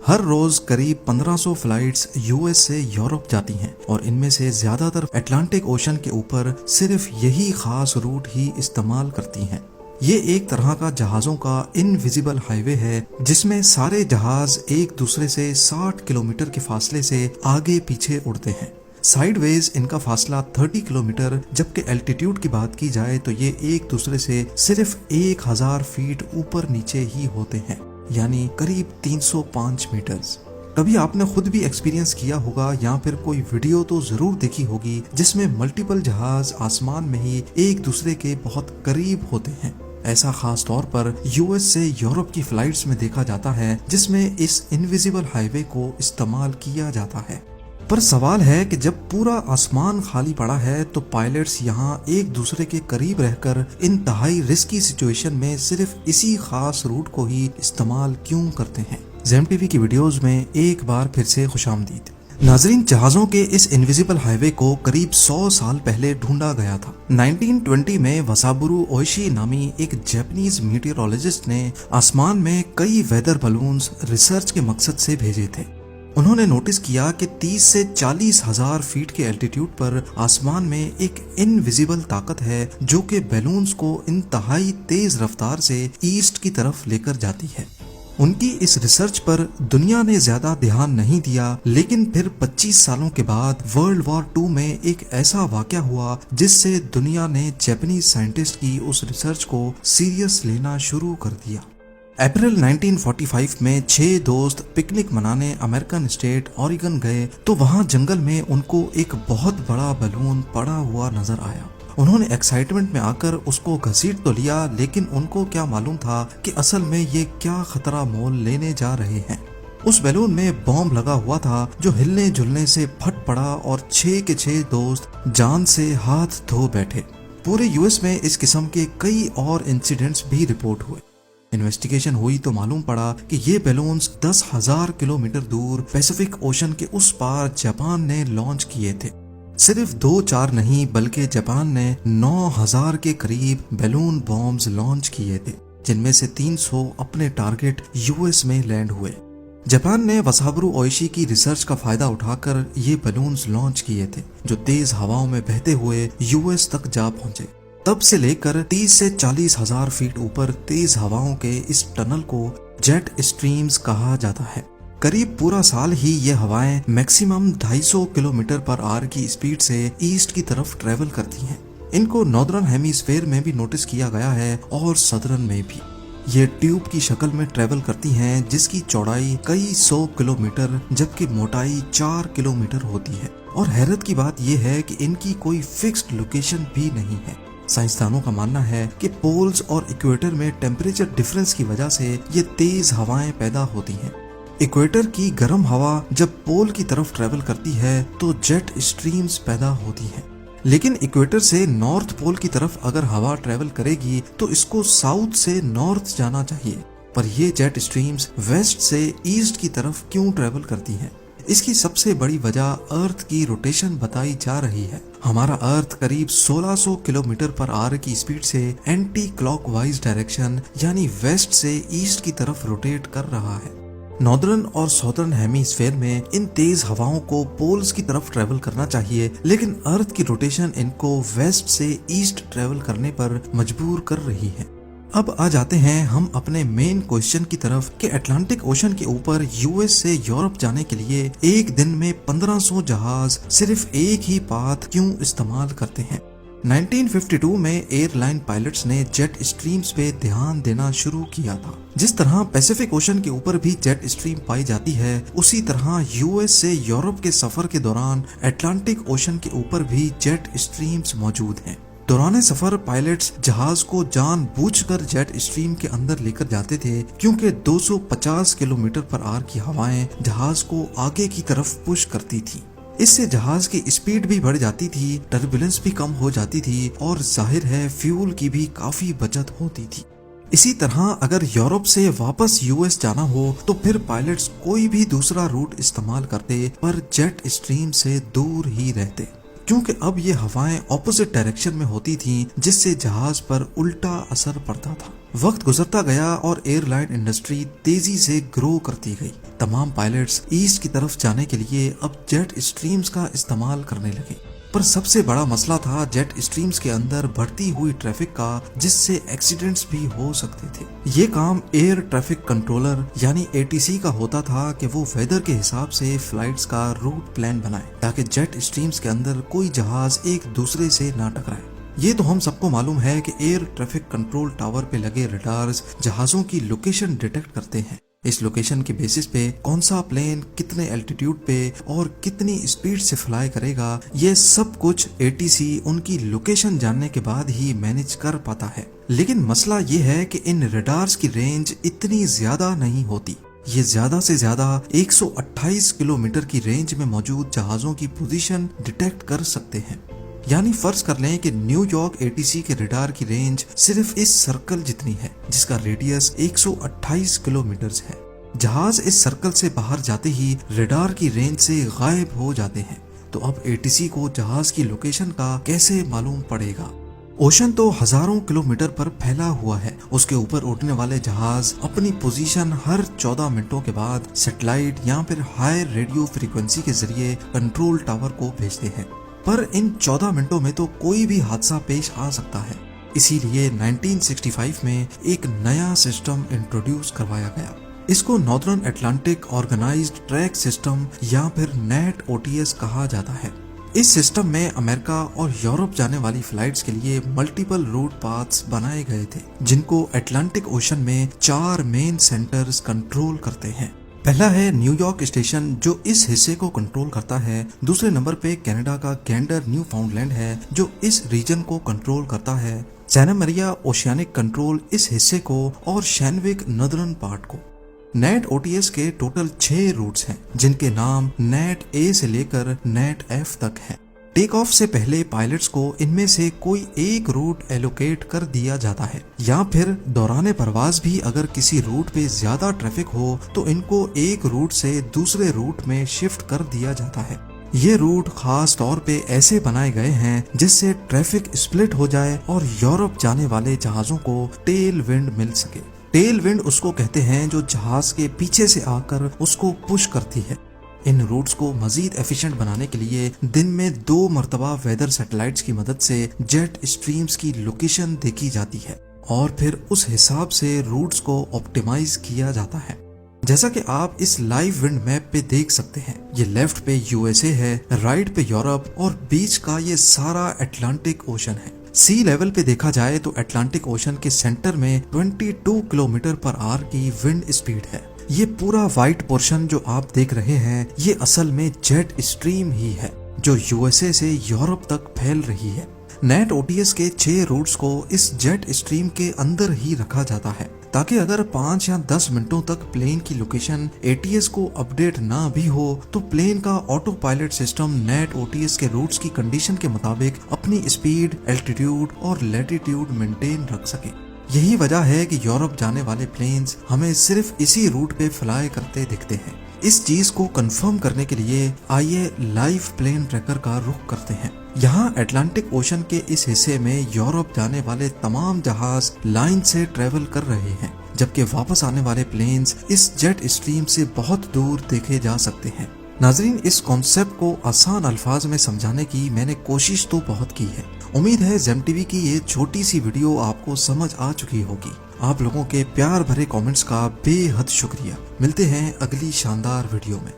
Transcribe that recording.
हर रोज करीब 1500 flights US से Europe जाती हैं और इनमें से ज्यादातर अटलांटिक ओशन के ऊपर सिर्फ यही खास रूट ही इस्तेमाल करती हैं। ये एक तरह का जहाजों का इनविजिबल हाईवे है जिसमें सारे जहाज एक दूसरे से 60 किलोमीटर के फासले से आगे पीछे उड़ते हैं। साइडवेज इनका फासला 30 किलोमीटर, जबकि एल्टीट्यूड की बात की जाए तो ये एक दूसरे से सिर्फ 1000 फीट ऊपर नीचे ही होते हैं, यानी करीब 305 मीटर्स। कभी आपने खुद भी एक्सपीरियंस किया होगा या फिर कोई वीडियो तो जरूर देखी होगी जिसमें मल्टीपल जहाज आसमान में ही एक दूसरे के बहुत करीब होते हैं। ऐसा खास तौर पर यूएस से यूरोप की फ्लाइट्स में देखा जाता है जिसमें इस इनविजिबल हाईवे को इस्तेमाल किया जाता है। पर सवाल है कि जब पूरा आसमान खाली पड़ा है तो पायलट्स यहाँ एक दूसरे के करीब रहकर इंतहाई रिस्की सिचुएशन में सिर्फ इसी खास रूट को ही इस्तेमाल क्यों करते हैं। ज़ेम टीवी की वीडियोस में एक बार फिर से खुशामदीद। नाजरीन, जहाजों के इस इनविजिबल हाईवे को करीब 100 साल पहले ढूंढा गया था। 1920 में वसाबुरु ओइशी नामी एक जापानीज मीटियोरोलॉजिस्ट ने आसमान में कई वेदर बलून्स रिसर्च के मकसद से भेजे थे। उन्होंने नोटिस किया कि 30 से 40 हजार फीट के एल्टीट्यूड पर आसमान में एक इनविजिबल ताकत है जो कि बैलून्स को इंतहाई तेज रफ्तार से ईस्ट की तरफ लेकर जाती है। उनकी इस रिसर्च पर दुनिया ने ज्यादा ध्यान नहीं दिया, लेकिन फिर 25 सालों के बाद वर्ल्ड वॉर 2 में एक ऐसा वाकया हुआ जिससे दुनिया ने जापानीज साइंटिस्ट की उस रिसर्च को सीरियस लेना शुरू कर दिया। अप्रैल 1945 में 6 दोस्त पिकनिक मनाने अमेरिकन स्टेट ओरेगन गए तो वहां जंगल में उनको एक बहुत बड़ा बैलून पड़ा हुआ नजर आया। उन्होंने एक्साइटमेंट में आकर उसको घसीट तो लिया, लेकिन उनको क्या मालूम था कि असल में ये क्या खतरा मोल लेने जा रहे हैं। उस बैलून में बॉम्ब लगा हुआ था जो हिलने जुलने से फट पड़ा और 6 के 6 दोस्त जान से हाथ धो बैठे। पूरे यूएस में इस किस्म के कई और इंसिडेंट्स भी रिपोर्ट हुए। इन्वेस्टिगेशन हुई तो मालूम पड़ा कि ये बैलून्स 10,000 किलोमीटर दूर पैसिफिक ओशन के उस पार जापान ने लॉन्च किए थे। सिर्फ 2-4 नहीं बल्कि जापान ने 9,000 के करीब बैलून बॉम्ब्स लॉन्च किए थे, जिनमें से 300 अपने टारगेट यूएस में लैंड हुए। जापान ने वसाबुरु ओइशी की रिसर्च का फायदा उठाकर ये बैलून्स लॉन्च किए थे जो तेज हवाओं में बहते हुए यूएस तक जा पहुंचे। तब से लेकर 30 से 40 हजार फीट ऊपर तेज हवाओं के इस टनल को जेट स्ट्रीम्स कहा जाता है। करीब पूरा साल ही ये हवाएं मैक्सिमम 250 किलोमीटर पर आवर की स्पीड से ईस्ट की तरफ ट्रेवल करती हैं। इनको नॉर्दर्न हेमिस्फीयर में भी नोटिस किया गया है और सदर्न में भी। ये ट्यूब की शक्ल में ट्रेवल करती हैं जिसकी चौड़ाई कई 100 किलोमीटर जबकि मोटाई 4 किलोमीटर होती है। और हैरत की बात यह है कि इनकी कोई फिक्स्ड लोकेशन भी नहीं है। साइंसदानों का मानना है कि पोल्स और इक्वेटर में टेम्परेचर डिफरेंस की वजह से ये तेज हवाएं पैदा होती हैं। इक्वेटर की गर्म हवा जब पोल की तरफ ट्रेवल करती है तो जेट स्ट्रीम्स पैदा होती हैं। लेकिन इक्वेटर से नॉर्थ पोल की तरफ अगर हवा ट्रेवल करेगी तो इसको साउथ से नॉर्थ जाना चाहिए, पर ये जेट स्ट्रीम्स वेस्ट से ईस्ट की तरफ क्यों ट्रेवल करती हैं? इसकी सबसे बड़ी वजह अर्थ की रोटेशन बताई जा रही है। हमारा अर्थ करीब 1600 किलोमीटर पर आवर की स्पीड से एंटी क्लॉकवाइज डायरेक्शन यानी वेस्ट से ईस्ट की तरफ रोटेट कर रहा है। नॉर्दर्न और साउदर्न हेमिस्फीयर में इन तेज हवाओं को पोल्स की तरफ ट्रेवल करना चाहिए, लेकिन अर्थ की रोटेशन इनको वेस्ट से ईस्ट ट्रेवल करने पर मजबूर कर रही है। अब आ जाते हैं हम अपने मेन क्वेश्चन की तरफ कि अटलांटिक ओशन के ऊपर यूएस से यूरोप जाने के लिए एक दिन में 1500 जहाज सिर्फ एक ही पाथ क्यों इस्तेमाल करते हैं। 1952 में एयरलाइन पायलट्स ने जेट स्ट्रीम्स पे ध्यान देना शुरू किया था। जिस तरह पैसिफिक ओशन के ऊपर भी जेट स्ट्रीम पाई जाती है, उसी तरह यूएस से यूरोप के सफर के दौरान अटलांटिक ओशन के ऊपर भी जेट स्ट्रीम्स मौजूद हैं। दौरान सफर पायलट्स जहाज को जानबूझकर जेट स्ट्रीम के अंदर लेकर जाते थे क्योंकि 250 किलोमीटर पर आवर की हवाएं जहाज को आगे की तरफ पुश करती थी। इससे जहाज की स्पीड भी बढ़ जाती थी, टर्बुलेंस भी कम हो जाती थी और जाहिर है फ्यूल की भी काफी बचत होती थी। इसी तरह अगर यूरोप से वापस यूएस जाना हो तो फिर पायलट्स कोई भी दूसरा रूट इस्तेमाल करते, पर जेट स्ट्रीम से दूर ही रहते। क्योंकि अब ये हवाएं ऑपोजिट डायरेक्शन में होती थीं, जिससे जहाज पर उल्टा असर पड़ता था। वक्त गुजरता गया और एयरलाइन इंडस्ट्री तेजी से ग्रो करती गई। तमाम पायलट्स ईस्ट की तरफ जाने के लिए अब जेट स्ट्रीम्स का इस्तेमाल करने लगे। पर सबसे बड़ा मसला था जेट स्ट्रीम्स के अंदर बढ़ती हुई ट्रैफिक का, जिससे एक्सीडेंट्स भी हो सकते थे। ये काम एयर ट्रैफिक कंट्रोलर यानी ATC का होता था कि वो वेदर के हिसाब से फ्लाइट्स का रूट प्लान बनाए ताकि जेट स्ट्रीम्स के अंदर कोई जहाज एक दूसरे से ना टकराए। ये तो हम सबको मालूम है कि एयर ट्रैफिक कंट्रोल टावर पे लगे रडार्स जहाजों की लोकेशन डिटेक्ट करते हैं। इस लोकेशन के बेसिस पे कौन सा प्लेन कितने एल्टीट्यूड पे और कितनी स्पीड से फ्लाई करेगा, ये सब कुछ ATC उनकी लोकेशन जानने के बाद ही मैनेज कर पाता है। लेकिन मसला ये है कि इन रडार्स की रेंज इतनी ज्यादा नहीं होती। ये ज्यादा से ज्यादा 128 किलोमीटर की रेंज में मौजूद जहाजों की पोजीशन डिटेक्ट कर सकते हैं। यानी फर्ज कर लें कि न्यूयॉर्क ATC के रडार की रेंज सिर्फ इस सर्कल जितनी है, जिसका रेडियस 128 किलोमीटर है। जहाज इस सर्कल से बाहर जाते ही रडार की रेंज से गायब हो जाते हैं। तो अब ATC को जहाज की लोकेशन का कैसे मालूम पड़ेगा? ओशन तो हजारों किलोमीटर पर फैला हुआ है। उसके ऊपर उड़ने वाले जहाज अपनी पोजीशन हर 14 मिनटों के बाद सैटेलाइट या फिर हाई रेडियो फ्रीक्वेंसी के जरिए कंट्रोल टावर को भेजते हैं। पर इन 14 मिनटों में तो कोई भी हादसा पेश आ सकता है। इसीलिए 1965 में एक नया सिस्टम इंट्रोड्यूस करवाया गया। इसको Northern Atlantic Organised Track System या फिर NATOTS कहा जाता है। इस सिस्टम में अमेरिका और यूरोप जाने वाली फ्लाइट्स के लिए मल्टीपल रूट पाथ्स बनाए गए थे, जिनको अटलांटिक ओशन में 4 मेन सेंटर्स कंट्रोल करते हैं। पहला है न्यूयॉर्क स्टेशन, जो इस हिस्से को कंट्रोल करता है। दूसरे नंबर पे कनाडा का गैंडर न्यूफाउंडलैंड है, जो इस रीजन को कंट्रोल करता है। सैना मरिया ओशियानिक कंट्रोल इस हिस्से को और शैनविक नॉर्दर्न पार्ट को। NATOTS के टोटल 6 रूट्स हैं, जिनके नाम NAT-A से लेकर NAT-F तक हैं। टेक ऑफ से पहले पायलट्स को इनमें से कोई एक रूट एलोकेट कर दिया जाता है, या फिर दौरान परवाज भी अगर किसी रूट पे ज्यादा ट्रैफिक हो तो इनको एक रूट से दूसरे रूट में शिफ्ट कर दिया जाता है। ये रूट खास तौर पे ऐसे बनाए गए हैं जिससे ट्रैफिक स्प्लिट हो जाए और यूरोप जाने वाले जहाजों को टेल विंड मिल सके। टेल विंड उसको कहते हैं जो जहाज के पीछे से आकर उसको पुश करती है। इन रूट्स को मजीद एफिशिएंट बनाने के लिए दिन में 2 मरतबा वेदर सैटेलाइट्स की मदद से जेट स्ट्रीम्स की लोकेशन देखी जाती है और फिर उस हिसाब से रूट्स को ऑप्टिमाइज किया जाता है। जैसा कि आप इस लाइव विंड मैप पे देख सकते हैं, ये लेफ्ट पे USA है, राइट पे यूरोप और बीच का ये सारा अटलांटिक ओशन है। सी लेवल पे देखा जाए तो अटलांटिक ओशन के सेंटर में 22 किलोमीटर पर आवर की विंड स्पीड है। ये पूरा व्हाइट पोर्शन जो आप देख रहे हैं, ये असल में जेट स्ट्रीम ही है जो USA से यूरोप तक फैल रही है। NATOTS के 6 रूट्स को इस जेट स्ट्रीम के अंदर ही रखा जाता है, ताकि अगर 5 या 10 मिनटों तक प्लेन की लोकेशन ATS को अपडेट ना भी हो तो प्लेन का ऑटो पायलट सिस्टम NATOTS के रूट्स की कंडीशन के मुताबिक अपनी स्पीड, एल्टीट्यूड और लैटिट्यूड मेंटेन रख सके। यही वजह है कि यूरोप जाने वाले प्लेन्स हमें सिर्फ इसी रूट पे फ्लाई करते दिखते हैं। इस चीज को कंफर्म करने के लिए आइए लाइव प्लेन ट्रैकर का रुख करते हैं। यहाँ अटलांटिक ओशन के इस हिस्से में यूरोप जाने वाले तमाम जहाज लाइन से ट्रेवल कर रहे हैं, जबकि वापस आने वाले प्लेन्स इस जेट स्ट्रीम से बहुत दूर देखे जा सकते हैं। नाजरीन, इस कॉन्सेप्ट को आसान अल्फाज में समझाने की मैंने कोशिश तो बहुत की है। उम्मीद है जेम टीवी की ये छोटी सी वीडियो आपको समझ आ चुकी होगी। आप लोगों के प्यार भरे कमेंट्स का बेहद शुक्रिया। मिलते हैं अगली शानदार वीडियो में।